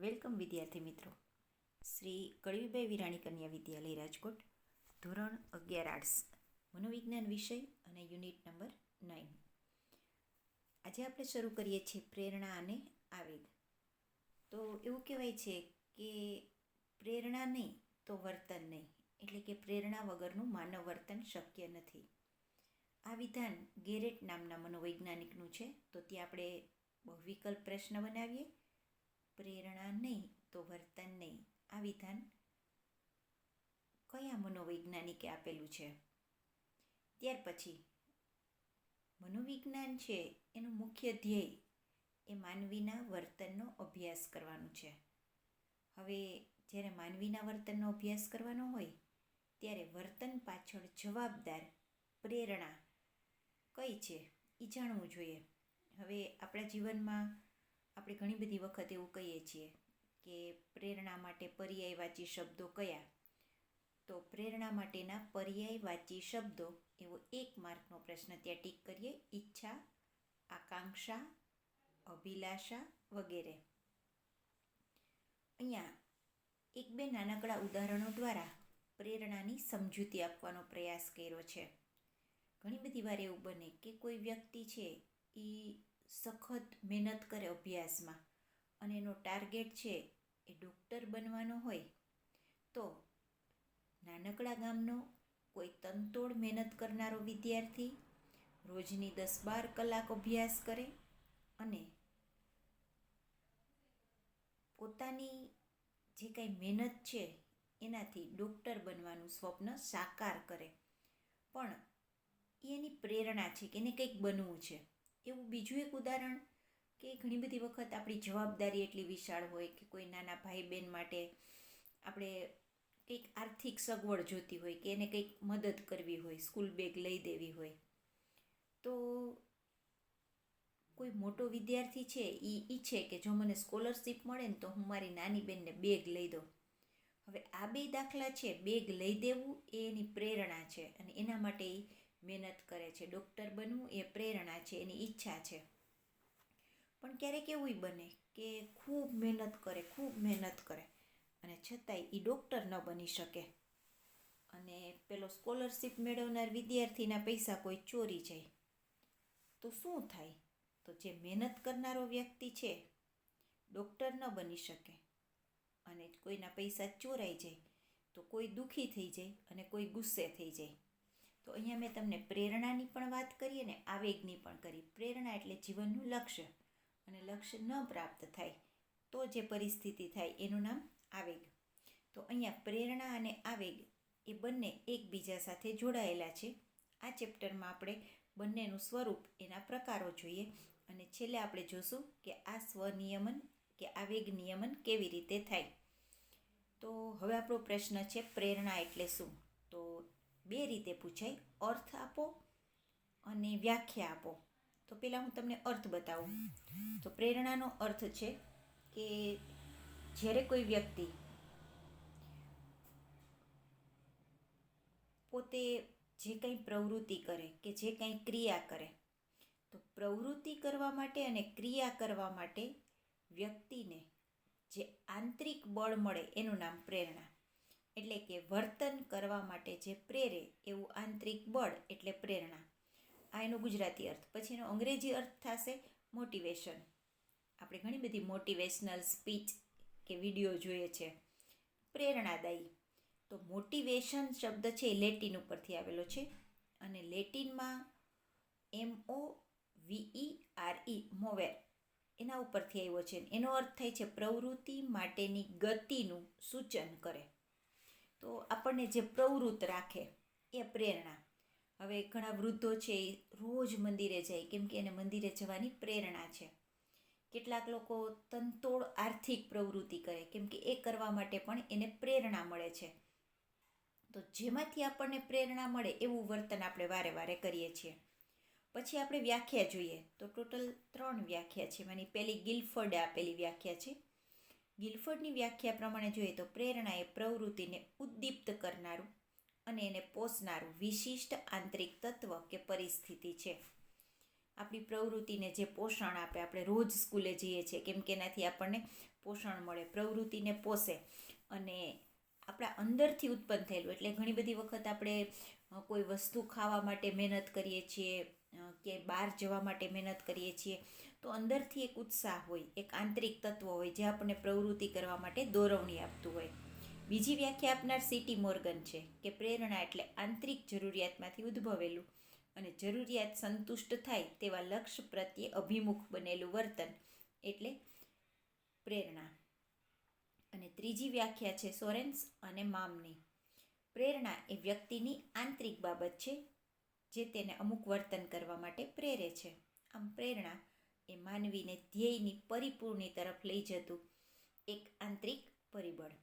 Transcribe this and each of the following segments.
Welcome વિદ્યાર્થી મિત્રો. શ્રી કડવીબાઈ વિરાણી કન્યા વિદ્યાલય રાજકોટ, ધોરણ 11 આર્ટ્સ, મનોવિજ્ઞાન વિષય અને યુનિટ નંબર 9. આજે આપણે શરૂ કરીએ છીએ પ્રેરણા અને આવેગ. તો એવું કહેવાય છે કે પ્રેરણા નહીં તો વર્તન નહીં, એટલે કે પ્રેરણા વગરનું માનવ વર્તન શક્ય નથી. આ વિધાન ગેરેટ નામના મનોવૈજ્ઞાનિકનું છે. તો ત્યાં આપણે બહુવિકલ્પ પ્રશ્ન બનાવીએ. પ્રેરણા નહીં તો વર્તન નહીં, આ વિધાન કયા મનોવૈજ્ઞાનિકે આપેલું છે? ત્યાર પછી મનોવિજ્ઞાન છે એનું મુખ્ય ધ્યેય એ માનવીના વર્તનનો અભ્યાસ કરવાનું છે. હવે જ્યારે માનવીના વર્તનનો અભ્યાસ કરવાનો હોય ત્યારે વર્તન પાછળ જવાબદાર પ્રેરણા કઈ છે એ જાણવું જોઈએ. હવે આપણા જીવનમાં આપણે ઘણી બધી વખત એવું કહીએ છીએ કે પ્રેરણા માટે પર્યાયવાચી શબ્દો કયા? તો પ્રેરણા માટેના પર્યાયવાચી શબ્દો એવો 1 માર્કનો પ્રશ્ન ત્યાં ટીક કરીએ. ઈચ્છા, આકાંક્ષા, અભિલાષા વગેરે. અહીંયા 1-2 નાનકડા ઉદાહરણો દ્વારા પ્રેરણાની સમજૂતી આપવાનો પ્રયાસ કર્યો છે. ઘણી બધી વાર એવું બને કે કોઈ વ્યક્તિ છે એ સખત મહેનત કરે અભ્યાસમાં અને એનો ટાર્ગેટ છે એ ડૉક્ટર બનવાનો હોય, તો નાનકડા ગામનો કોઈ તનતોડ મહેનત કરનારો વિદ્યાર્થી રોજની 10-12 કલાક અભ્યાસ કરે અને પોતાની જે કાંઈ મહેનત છે એનાથી ડૉક્ટર બનવાનું સ્વપ્ન સાકાર કરે, પણ એની પ્રેરણા છે કે એને કંઈક બનવું છે. એવું બીજું એક ઉદાહરણ કે ઘણી બધી વખત આપણી જવાબદારી એટલી વિશાળ હોય કે કોઈ નાના ભાઈ બહેન માટે આપણે કંઈક આર્થિક સગવડ જોતી હોય કે એને કંઈક મદદ કરવી હોય, સ્કૂલ બેગ લઈ દેવી હોય, તો કોઈ મોટો વિદ્યાર્થી છે એ ઈચ્છે કે જો મને સ્કોલરશિપ મળે ને તો હું મારી નાની બહેનને બેગ લઈ દઉં. હવે આ 2 દાખલા છે. બેગ લઈ દેવું એ એની પ્રેરણા છે અને એના માટે એ મહેનત કરે છે. ડૉક્ટર બનવું એ પ્રેરણા છે, એની ઈચ્છા છે. પણ ક્યારેક એવું બને કે ખૂબ મહેનત કરે અને છતાંય એ ડૉક્ટર ન બની શકે અને પેલો સ્કોલરશિપ મેળવનાર વિદ્યાર્થીના પૈસા કોઈ ચોરી જાય, તો શું થાય? તો જે મહેનત કરનારો વ્યક્તિ છે ડૉક્ટર ન બની શકે અને કોઈના પૈસા ચોરાઈ જાય તો કોઈ દુઃખી થઈ જાય અને કોઈ ગુસ્સે થઈ જાય. તો અહીંયા મેં તમને પ્રેરણાની પણ વાત કરી અને આવેગની પણ કરી. પ્રેરણા એટલે જીવનનું લક્ષ્ય, અને લક્ષ્ય ન પ્રાપ્ત થાય તો જે પરિસ્થિતિ થાય એનું નામ આવેગ. તો અહીંયા પ્રેરણા અને આવેગ એ બંને એકબીજા સાથે જોડાયેલા છે. આ ચેપ્ટરમાં આપણે બંનેનું સ્વરૂપ, એના પ્રકારો જોઈએ અને છેલ્લે આપણે જોશું કે આ સ્વનિયમન કે આવેગ નિયમન કેવી રીતે થાય. તો હવે આપણો પ્રશ્ન છે પ્રેરણા એટલે શું? તો 2 રીતે પૂછાય, અર્થ આપો અને વ્યાખ્યા આપો. તો પહેલાં હું તમને અર્થ બતાવું. તો પ્રેરણાનો અર્થ છે કે જ્યારે કોઈ વ્યક્તિ પોતે જે કંઈ પ્રવૃત્તિ કરે કે જે કંઈ ક્રિયા કરે, તો પ્રવૃત્તિ કરવા માટે અને ક્રિયા કરવા માટે વ્યક્તિને જે આંતરિક બળ મળે એનું નામ પ્રેરણા. એટલે કે વર્તન કરવા માટે જે પ્રેરે એવું આંતરિક બળ એટલે પ્રેરણા. આ એનો ગુજરાતી અર્થ. પછી એનો અંગ્રેજી અર્થ થશે મોટિવેશન. આપણે ઘણી બધી મોટિવેશનલ સ્પીચ કે વિડીયો જોઈએ છે પ્રેરણાદાયી. તો મોટિવેશન શબ્દ છે એ લેટિન ઉપરથી આવેલો છે અને લેટિનમાં MOVERE મોવેર એના ઉપરથી આવ્યો છે. એનો અર્થ થાય છે પ્રવૃત્તિ માટેની ગતિનું સૂચન કરે. તો આપણને જે પ્રવૃત્ત રાખે એ પ્રેરણા. હવે ઘણા વૃદ્ધો છે એ રોજ મંદિરે જાય કેમ કે એને મંદિરે જવાની પ્રેરણા છે. કેટલાક લોકો તનતોડ આર્થિક પ્રવૃત્તિ કરે કેમ કે એ કરવા માટે પણ એને પ્રેરણા મળે છે. તો જેમાંથી આપણને પ્રેરણા મળે એવું વર્તન આપણે વારે વારે કરીએ છીએ. પછી આપણે વ્યાખ્યા જોઈએ તો ટોટલ 3 વ્યાખ્યા છે. એમાંની પહેલી ગિલફર્ડે આપેલી વ્યાખ્યા છે. ગિલફર્ડની વ્યાખ્યા પ્રમાણે જોઈએ તો પ્રેરણા એ પ્રવૃત્તિને ઉદ્દીપ્ત કરનારું અને એને પોષનારું વિશિષ્ટ આંતરિક તત્વ કે પરિસ્થિતિ છે. આપણી પ્રવૃત્તિને જે પોષણ આપે. આપણે રોજ સ્કૂલે જઈએ છીએ કેમ કે એનાથી આપણને પોષણ મળે, પ્રવૃત્તિને પોષે અને આપણા અંદરથી ઉત્પન્ન થયેલું. એટલે ઘણી બધી વખત આપણે કોઈ વસ્તુ ખાવા માટે મહેનત કરીએ છીએ કે બહાર જવા માટે મહેનત કરીએ છીએ તો અંદરથી એક ઉત્સાહ હોય, એક આંતરિક તત્વ હોય જે આપણને પ્રવૃત્તિ કરવા માટે દોરવણી આપતું હોય. બીજી વ્યાખ્યા આપનાર સીટી મોર્ગન છે કે પ્રેરણા એટલે આંતરિક જરૂરિયાતમાંથી ઉદ્ભવેલું અને જરૂરિયાત સંતુષ્ટ થાય તેવા લક્ષ્ય પ્રત્યે અભિમુખ બનેલું વર્તન એટલે પ્રેરણા. અને ત્રીજી વ્યાખ્યા છે સોરેન્સ અને મામની. પ્રેરણા એ વ્યક્તિની આંતરિક બાબત છે જે તેને અમુક વર્તન કરવા માટે પ્રેરે છે. આમ પ્રેરણા એ માનવીને ધ્યેયની પરિપૂર્ણિ તરફ લઈ જતું એક આંતરિક પરિબળ.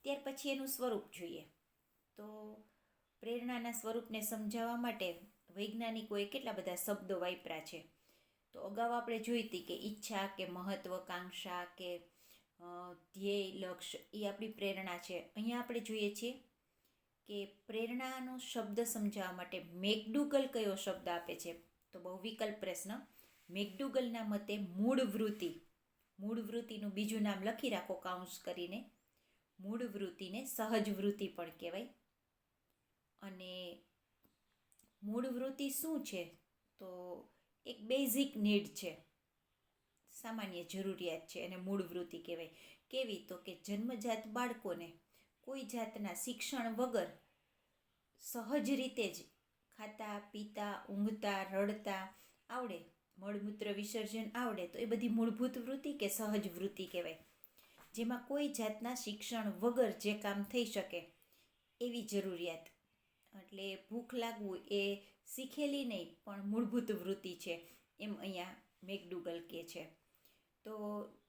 ત્યાર પછી એનું સ્વરૂપ જોઈએ તો પ્રેરણાના સ્વરૂપને સમજાવવા માટે વૈજ્ઞાનિકોએ કેટલા બધા શબ્દો વાપર્યા છે. તો અગાઉ આપણે જોઈ હતી કે ઈચ્છા કે મહત્વકાંક્ષા કે ધ્યેય લક્ષ્ય એ આપણી પ્રેરણા છે. અહીંયા આપણે જોઈએ છીએ કે પ્રેરણાનો શબ્દ સમજાવવા માટે મેકડુગલ કયો શબ્દ આપે છે તો બહુ વિકલ્પ પ્રશ્ન. મેકડુગલના મતે મૂળ વૃત્તિનું બીજું નામ લખી રાખો કાઉન્સ કરીને. મૂળ વૃત્તિને સહજ વૃત્તિ પણ કહેવાય. અને મૂળ વૃત્તિ શું છે તો એક બેઝિક નીડ છે, સામાન્ય જરૂરિયાત છે અને મૂળ વૃત્તિ કહેવાય. કેવી તો કે જન્મજાત બાળકોને કોઈ જાતના શિક્ષણ વગર સહજ રીતે જ ખાતા પીતા ઊંઘતા રડતા આવડે, મળમૂત્ર વિસર્જન આવડે તો એ બધી મૂળભૂત વૃત્તિ કે સહજ વૃત્તિ કહેવાય. જેમાં કોઈ જાતના શિક્ષણ વગર જે કામ થઈ શકે એવી જરૂરિયાત. એટલે ભૂખ લાગવું એ શીખેલી નહીં પણ મૂળભૂત વૃત્તિ છે એમ અહીંયા મેકડુગલ કહે છે. તો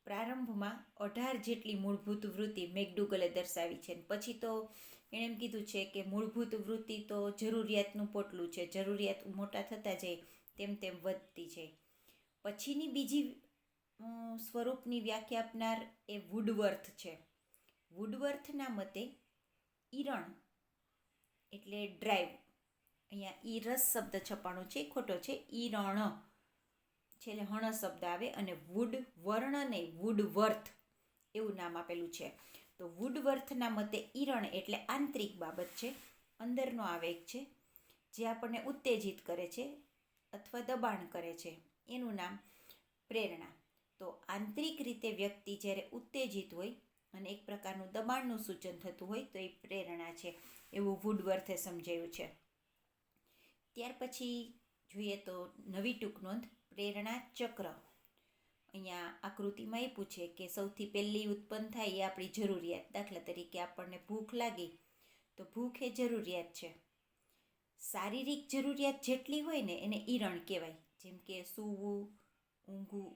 પ્રારંભમાં 18 જેટલી મૂળભૂત વૃત્તિ મેકડુગલે દર્શાવી છે. પછી તો એણે એમ કીધું છે કે મૂળભૂત વૃત્તિ તો જરૂરિયાતનું પોટલું છે, જરૂરિયાત મોટા થતા જાય તેમ તેમ વધતી જાય. પછીની બીજી સ્વરૂપની વ્યાખ્યા આપનાર એ વુડવર્થ છે. વુડવર્થના મતે ઈરણ એટલે ડ્રાઈવ, અહીંયા ઈરસ શબ્દ છપાણો છે, ખોટો છે, ઈરણ છેલ્લે હણ શબ્દ આવે અને વુડ વર્ણ નહીં વુડવર્થ એવું નામ આપેલું છે. તો વુડવર્થના મતે ઈરણ એટલે આંતરિક બાબત છે, અંદરનો આવેગ છે જે આપણને ઉત્તેજિત કરે છે અથવા દબાણ કરે છે, એનું નામ પ્રેરણા. તો આંતરિક રીતે વ્યક્તિ જ્યારે ઉત્તેજિત હોય અને એક પ્રકારનું દબાણનું સૂચન થતું હોય તો એ પ્રેરણા છે એવું વુડવર્થે સમજાયું છે. ત્યાર પછી જોઈએ તો નવી ટૂંકનોંધ પ્રેરણા ચક્ર. અહીંયા આકૃતિમાં આપ્યું છે કે સૌથી પહેલી ઉત્પન્ન થાય એ આપણી જરૂરિયાત. દાખલા તરીકે આપણને ભૂખ લાગી તો ભૂખ એ જરૂરિયાત છે. શારીરિક જરૂરિયાત જેટલી હોય ને એને ઈરણ કહેવાય, જેમ કે સૂવું, ઊંઘવું,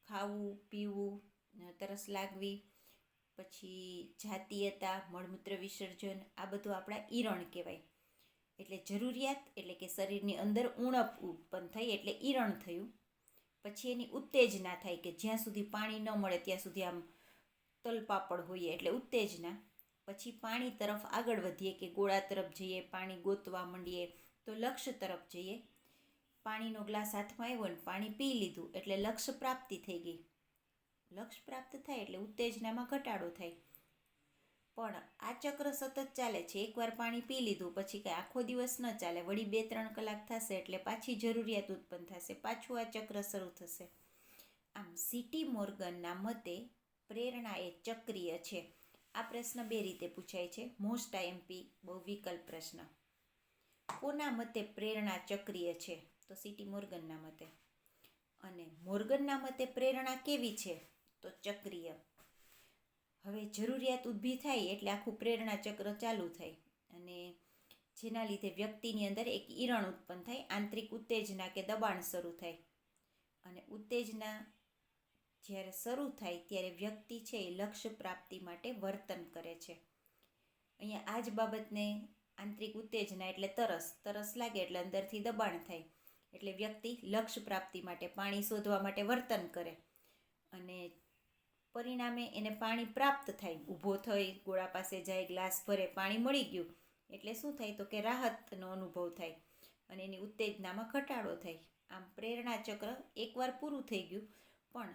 ખાવું પીવું, તરસ લાગવી, પછી જાતીયતા, મળમૂત્ર વિસર્જન, આ બધું આપણા ઈરણ કહેવાય. એટલે જરૂરિયાત એટલે કે શરીરની અંદર ઉણપ ઉત્પન્ન થઈ એટલે ઈરણ થયું. પછી એની ઉત્તેજના થાય કે જ્યાં સુધી પાણી ન મળે ત્યાં સુધી આમ તલપાપડ હોઈએ એટલે ઉત્તેજના. પછી પાણી તરફ આગળ વધીએ કે ગોળા તરફ જઈએ, પાણી ગોતવા માંડીએ તો લક્ષ્ય તરફ જઈએ. પાણીનો ગ્લાસ હાથમાં આવ્યો ને પાણી પી લીધું એટલે લક્ષ્ય પ્રાપ્તિ થઈ ગઈ. લક્ષ્ય પ્રાપ્ત થાય એટલે ઉત્તેજનામાં ઘટાડો થાય. પણ આ ચક્ર સતત ચાલે છે. એકવાર પાણી પી લીધું પછી કંઈ આખો દિવસ ન ચાલે, વળી 2-3 કલાક થશે એટલે પાછી જરૂરિયાત ઉત્પન્ન થશે, પાછું આ ચક્ર શરૂ થશે. આમ સીટી મોર્ગનના મતે પ્રેરણા એ ચક્રીય છે. આ પ્રશ્ન 2 રીતે પૂછાય છે, મોસ્ટ આઈએમપી બહુ વિકલ્પ પ્રશ્ન. કોના મતે પ્રેરણા ચક્રીય છે તો સીટી મોર્ગનના મતે. અને મોર્ગનના મતે પ્રેરણા કેવી છે તો ચક્રીય. હવે જરૂરિયાત ઊભી થાય એટલે આખું પ્રેરણા ચક્ર ચાલુ થાય અને જેના લીધે વ્યક્તિની અંદર એક ઈરણ ઉત્પન્ન થાય, આંતરિક ઉત્તેજના કે દબાણ શરૂ થાય. અને ઉત્તેજના જ્યારે શરૂ થાય ત્યારે વ્યક્તિ છે એ લક્ષ્ય પ્રાપ્તિ માટે વર્તન કરે છે. અહીંયા આ જ બાબતને આંતરિક ઉત્તેજના એટલે તરસ લાગે એટલે અંદરથી દબાણ થાય એટલે વ્યક્તિ લક્ષ્ય પ્રાપ્તિ માટે પાણી શોધવા માટે વર્તન કરે અને પરિણામે એને પાણી પ્રાપ્ત થાય. ઊભો થઈ ગોળા પાસે જાય, ગ્લાસ ભરે, પાણી મળી ગયું એટલે શું થાય તો કે રાહતનો અનુભવ થાય અને એની ઉત્તેજનામાં ઘટાડો થાય. આમ પ્રેરણા ચક્ર એકવાર પૂરું થઈ ગયું, પણ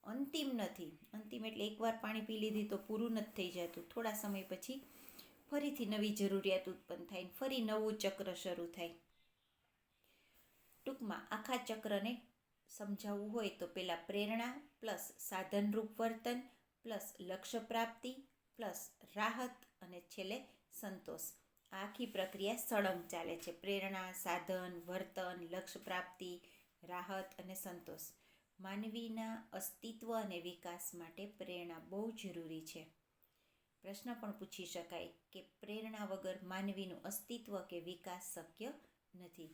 અંતિમ નથી. અંતિમ એટલે એકવાર પાણી પી લીધી તો પૂરું નથી થઈ જતું. થોડા સમય પછી ફરીથી નવી જરૂરિયાત ઉત્પન્ન થાય, ફરી નવું ચક્ર શરૂ થાય. ટૂંકમાં આખા ચક્રને સમજાવવું હોય તો પહેલાં પ્રેરણા પ્લસ સાધનરૂપ વર્તન પ્લસ લક્ષ્ય પ્રાપ્તિ પ્લસ રાહત અને છેલ્લે સંતોષ. આ આખી પ્રક્રિયા સળંગ ચાલે છે. પ્રેરણા, સાધન, વર્તન, લક્ષ્ય પ્રાપ્તિ, રાહત અને સંતોષ. માનવીના અસ્તિત્વ અને વિકાસ માટે પ્રેરણા બહુ જરૂરી છે. પ્રશ્ન પણ પૂછી શકાય કે પ્રેરણા વગર માનવીનું અસ્તિત્વ કે વિકાસ શક્ય નથી.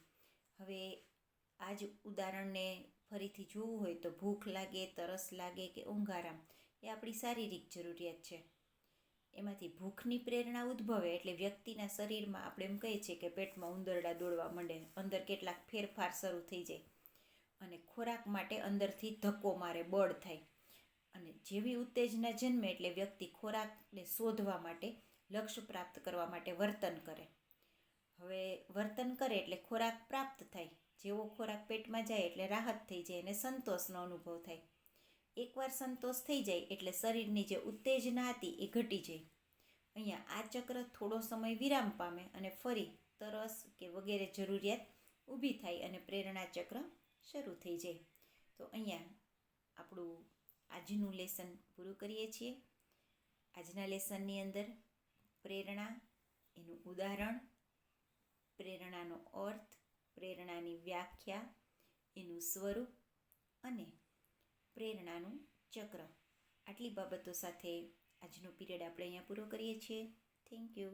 હવે આ જ ઉદાહરણને ફરીથી જોવું હોય તો ભૂખ લાગે, તરસ લાગે કે ઊંઘ આરામ એ આપણી શારીરિક જરૂરિયાત છે. એમાંથી ભૂખની પ્રેરણા ઉદ્ભવે એટલે વ્યક્તિના શરીરમાં આપણે એમ કહીએ છીએ કે પેટમાં ઉંદરડા દોડવા માંડે, અંદર કેટલાક ફેરફાર શરૂ થઈ જાય અને ખોરાક માટે અંદરથી ધક્કો મારે, બળ થાય. અને જેવી ઉત્તેજના જન્મે એટલે વ્યક્તિ ખોરાકને શોધવા માટે, લક્ષ્ય પ્રાપ્ત કરવા માટે વર્તન કરે. હવે વર્તન કરે એટલે ખોરાક પ્રાપ્ત થાય. જેવો ખોરાક પેટમાં જાય એટલે રાહત થઈ જાય અને સંતોષનો અનુભવ થાય. એકવાર સંતોષ થઈ જાય એટલે શરીરની જે ઉત્તેજના હતી એ ઘટી જાય. અહીંયા આ ચક્ર થોડો સમય વિરામ પામે અને ફરી તરસ કે વગેરે જરૂરિયાત ઊભી થાય અને પ્રેરણા ચક્ર શરૂ થઈ જાય. તો અહીંયા આપણું આજનું લેસન પૂરું કરીએ છીએ. આજના લેસનની અંદર પ્રેરણા, એનું ઉદાહરણ, પ્રેરણાનો અર્થ, પ્રેરણાની વ્યાખ્યા, એનું સ્વરૂપ અને પ્રેરણાનું ચક્ર, આટલી બાબતો સાથે આજનો પીરિયડ આપણે અહીંયા પૂરો કરીએ છીએ. Thank you.